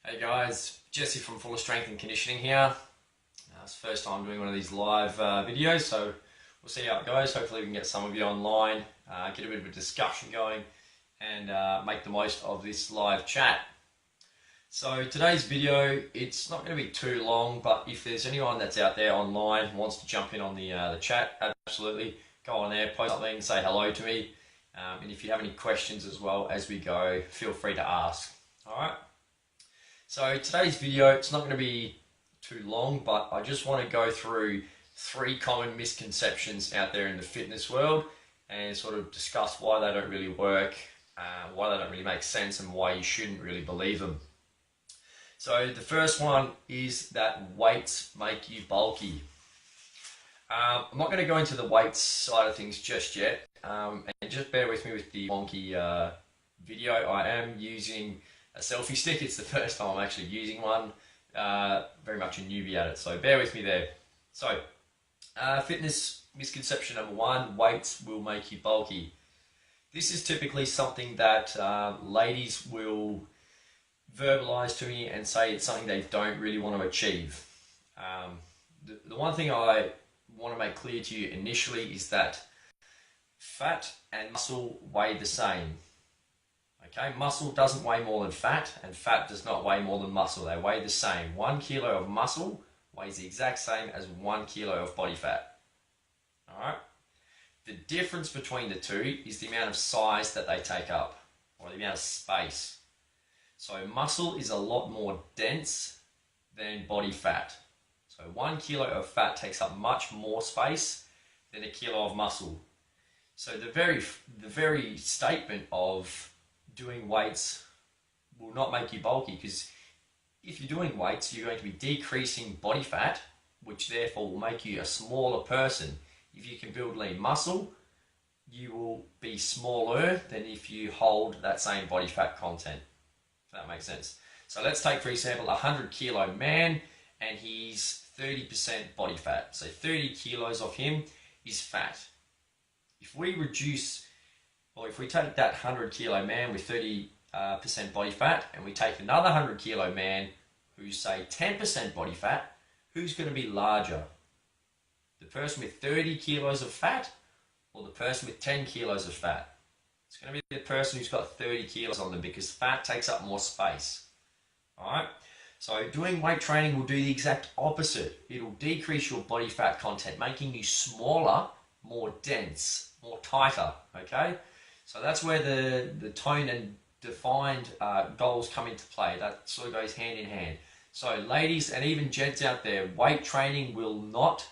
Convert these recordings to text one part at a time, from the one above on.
Hey guys, Jesse from Fulla Strength and Conditioning here. It's the first time doing one of these live videos, so we'll see how it goes. Hopefully we can get some of you online, get a bit of a discussion going, and make the most of this live chat. So today's video, it's not going to be too long, but if there's anyone that's out there online who wants to jump in on the chat, absolutely, go on there, post something, say hello to me, and if you have any questions as well as we go, feel free to ask. Alright? So today's video, it's not going to be too long, but I just want to go through 3 common misconceptions out there in the fitness world and sort of discuss why they don't really work, why they don't really make sense, and why you shouldn't really believe them. So the first one is that weights make you bulky. I'm not going to go into the weights side of things just yet, and just bear with me with the wonky video. I am using a selfie stick. It's the first time I'm actually using one. Very much a newbie at it, so bear with me there. So, fitness misconception number 1, weights will make you bulky. This is typically something that ladies will verbalize to me and say it's something they don't really want to achieve. The one thing I want to make clear to you initially is that fat and muscle weigh the same. Okay, muscle doesn't weigh more than fat, and fat does not weigh more than muscle. They weigh the same. 1 kilo of muscle weighs the exact same as 1 kilo of body fat. Alright? The difference between the two is the amount of size that they take up, or the amount of space. So muscle is a lot more dense than body fat. So 1 kilo of fat takes up much more space than a kilo of muscle. So the very statement of doing weights will not make you bulky, because if you're doing weights, you're going to be decreasing body fat, which therefore will make you a smaller person. If you can build lean muscle, you will be smaller than if you hold that same body fat content, if that makes sense. So let's take, for example, a 100 kilo man, and he's 30% body fat. So 30 kilos of him is fat. If we reduce, or if we take that 100 kilo man with 30% body fat, and we take another 100 kilo man who's, say, 10% body fat, who's going to be larger? The person with 30 kilos of fat, or the person with 10 kilos of fat? It's going to be the person who's got 30 kilos on them, because fat takes up more space. Alright? So doing weight training will do the exact opposite. It'll decrease your body fat content, making you smaller, more dense, more tighter. Okay? So that's where the tone and defined goals come into play. That sort of goes hand in hand. So ladies and even gents out there, weight training will not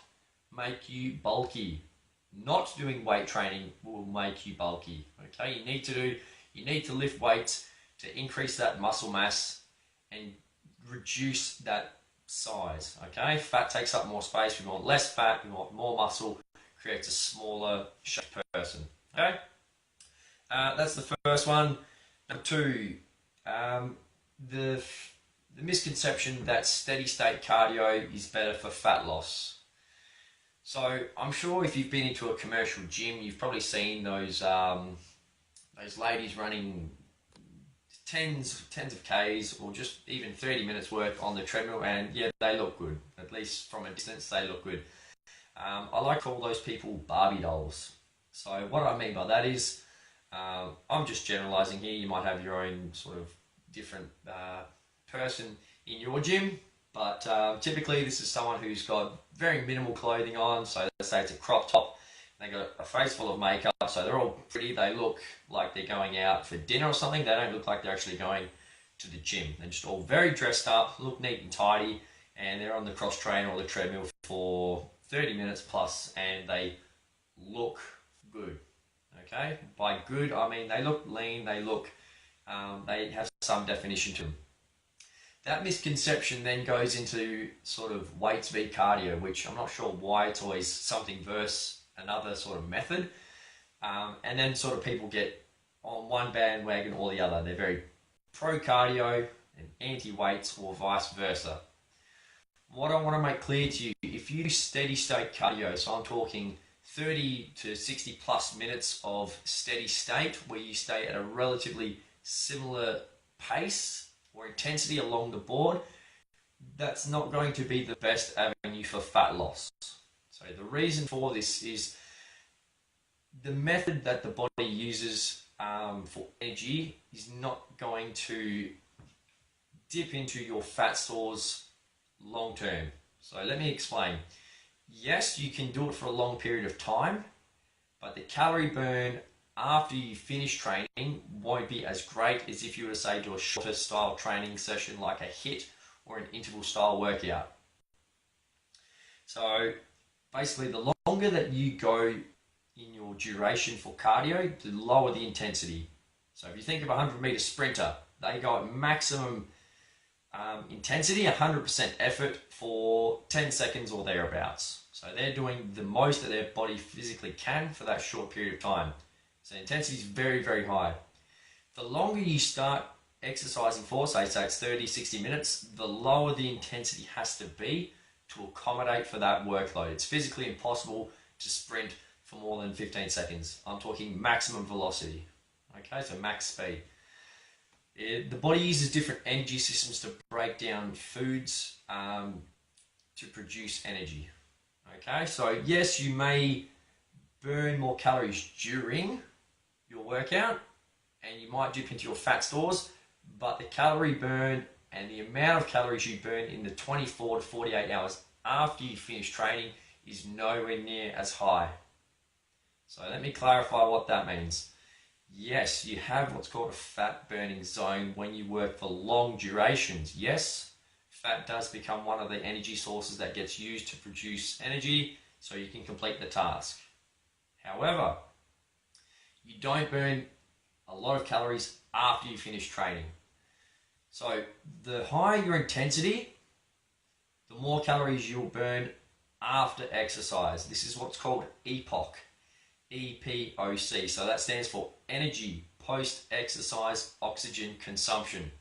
make you bulky. Not doing weight training will make you bulky. Okay, you need to lift weights to increase that muscle mass and reduce that size. Okay, fat takes up more space. We want less fat. We want more muscle. Creates a smaller shaped person. Okay. That's the first one. Number 2, the misconception that steady state cardio is better for fat loss. So I'm sure if you've been into a commercial gym, you've probably seen those ladies running tens of Ks, or just even 30 minutes worth on the treadmill, and yeah, they look good. At least from a distance, they look good. I like to call those people Barbie dolls. So what I mean by that is, I'm just generalizing here. You might have your own sort of different person in your gym, but typically this is someone who's got very minimal clothing on. So let's say it's a crop top. They got a face full of makeup, so they're all pretty. They look like they're going out for dinner or something. They don't look like they're actually going to the gym. They're just all very dressed up, look neat and tidy, and they're on the cross trainer or the treadmill for 30 minutes plus, and they look good. Okay, by good I mean they look lean, they have some definition to them. That misconception then goes into sort of weights v cardio, which I'm not sure why it's always something versus another sort of method, and then sort of people get on one bandwagon or the other. They're very pro cardio and anti weights, or vice versa. What I want to make clear to you, if you do steady state cardio, so I'm talking 30 to 60 plus minutes of steady state where you stay at a relatively similar pace for intensity along the board, that's not going to be the best avenue for fat loss. So the reason for this is the method that the body uses for energy is not going to dip into your fat stores long term. So let me explain. Yes, you can do it for a long period of time, but the calorie burn after you finish training won't be as great as if you were to say do a shorter style training session like a HIIT or an interval style workout. So basically the longer that you go in your duration for cardio, the lower the intensity. So if you think of a 100-meter sprinter, they go at maximum intensity, 100% effort for 10 seconds or thereabouts. So they're doing the most that their body physically can for that short period of time. So intensity is very, very high. The longer you start exercising for, say it's 30, 60 minutes, the lower the intensity has to be to accommodate for that workload. It's physically impossible to sprint for more than 15 seconds. I'm talking maximum velocity. Okay, so max speed. The body uses different energy systems to break down foods to produce energy. Okay, so yes, you may burn more calories during your workout and you might dip into your fat stores, but the calorie burn and the amount of calories you burn in the 24 to 48 hours after you finish training is nowhere near as high. So let me clarify what that means. Yes, you have what's called a fat burning zone when you work for long durations. Yes, fat does become one of the energy sources that gets used to produce energy so you can complete the task. However, you don't burn a lot of calories after you finish training. So the higher your intensity, the more calories you'll burn after exercise. This is what's called EPOC. EPOC. So that stands for energy post-exercise oxygen consumption.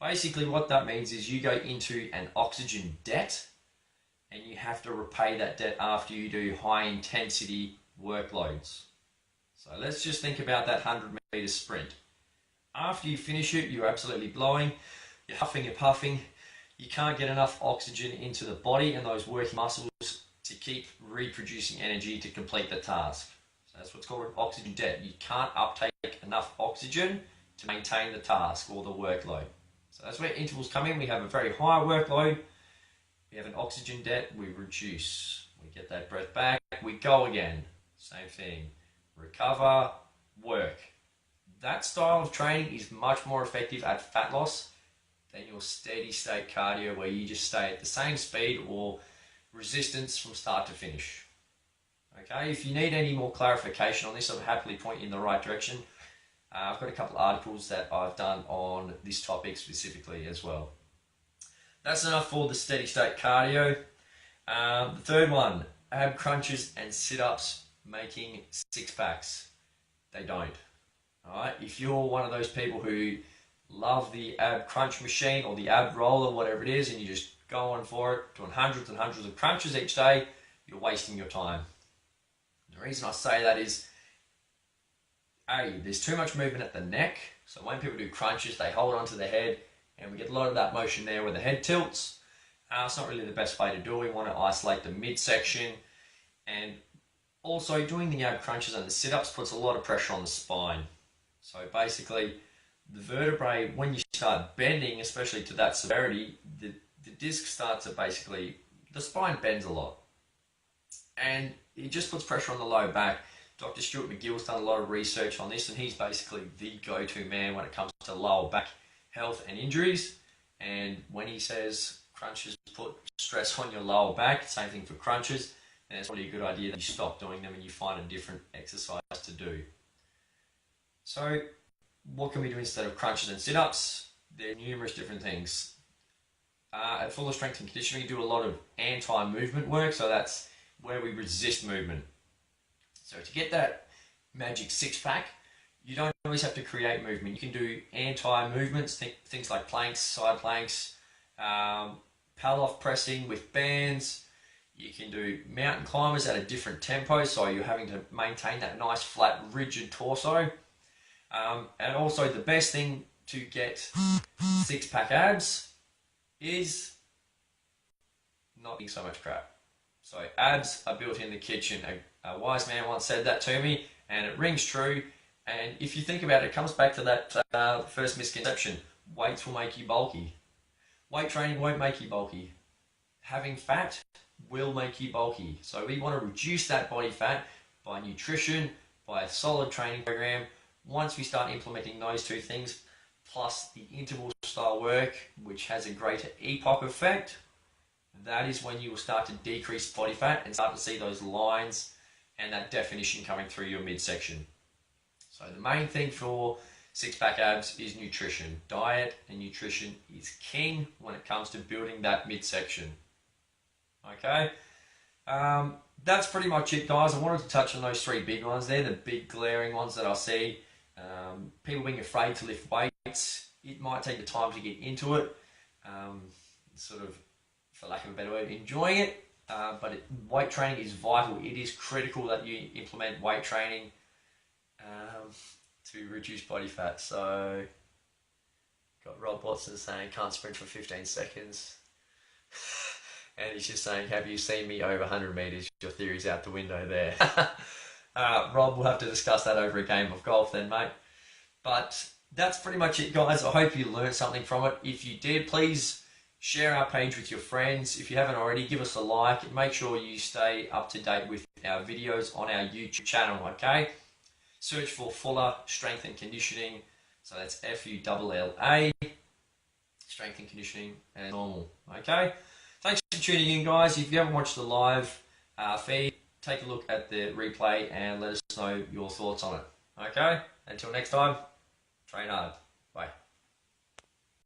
Basically what that means is you go into an oxygen debt and you have to repay that debt after you do high intensity workloads. So let's just think about that 100-meter sprint. After you finish it, you're absolutely blowing, you're huffing, you're puffing, you can't get enough oxygen into the body and those working muscles to keep reproducing energy to complete the task. So that's what's called an oxygen debt. You can't uptake enough oxygen to maintain the task or the workload. So that's where intervals come in. We have a very high workload, we have an oxygen debt, we reduce, we get that breath back, we go again, same thing, recover, work. That style of training is much more effective at fat loss than your steady state cardio where you just stay at the same speed or resistance from start to finish. Okay, if you need any more clarification on this, I'll happily point you in the right direction. I've got a couple of articles that I've done on this topic specifically as well. That's enough for the steady state cardio. The third one, ab crunches and sit-ups making six packs. They don't. Alright, if you're one of those people who love the ab crunch machine or the ab roller, whatever it is, and you just go on for it, doing hundreds and hundreds of crunches each day, you're wasting your time. The reason I say that is, A, there's too much movement at the neck, so when people do crunches, they hold onto the head, and we get a lot of that motion there where the head tilts. It's not really the best way to do it. We want to isolate the midsection, and also doing the ab crunches and the sit-ups puts a lot of pressure on the spine. So basically, the vertebrae, when you start bending, especially to that severity, the disc starts to basically, the spine bends a lot. And it just puts pressure on the low back. Dr. Stuart McGill's done a lot of research on this, and he's basically the go-to man when it comes to lower back health and injuries. And when he says crunches put stress on your lower back, same thing for crunches, then it's probably a good idea that you stop doing them and you find a different exercise to do. So what can we do instead of crunches and sit-ups? There are numerous different things. At Fulla Strength and Conditioning, we do a lot of anti-movement work, so that's where we resist movement. So to get that magic six-pack, you don't always have to create movement. You can do anti-movements, things like planks, side planks, Palloff pressing with bands. You can do mountain climbers at a different tempo, so you're having to maintain that nice, flat, rigid torso. And also the best thing to get six-pack abs is not eating so much crap. So abs are built in the kitchen. A wise man once said that to me, and it rings true. And if you think about it, it comes back to that first misconception. Weights will make you bulky. Weight training won't make you bulky. Having fat will make you bulky. So we want to reduce that body fat by nutrition, by a solid training program. Once we start implementing those two things, plus the interval style work, which has a greater EPOC effect, that is when you will start to decrease body fat and start to see those lines and that definition coming through your midsection. So the main thing for six-pack abs is nutrition. Diet and nutrition is king when it comes to building that midsection. Okay, that's pretty much it, guys. I wanted to touch on those three big ones there, the big glaring ones that I see. People being afraid to lift weights. It might take the time to get into it, sort of, for lack of a better word, enjoying it. But weight training is vital. It is critical that you implement weight training to reduce body fat. So, got Rob Watson saying can't sprint for 15 seconds. And he's just saying, have you seen me over 100 metres? Your theory's out the window there. Rob, we'll have to discuss that over a game of golf then, mate. But that's pretty much it, guys. I hope you learned something from it. If you did, please share our page with your friends. If you haven't already, give us a like and make sure you stay up to date with our videos on our YouTube channel, okay? Search for Fulla Strength and Conditioning. So that's Fulla, Strength and Conditioning and normal, okay? Thanks for tuning in, guys. If you haven't watched the live feed, take a look at the replay and let us know your thoughts on it, okay? Until next time, train hard.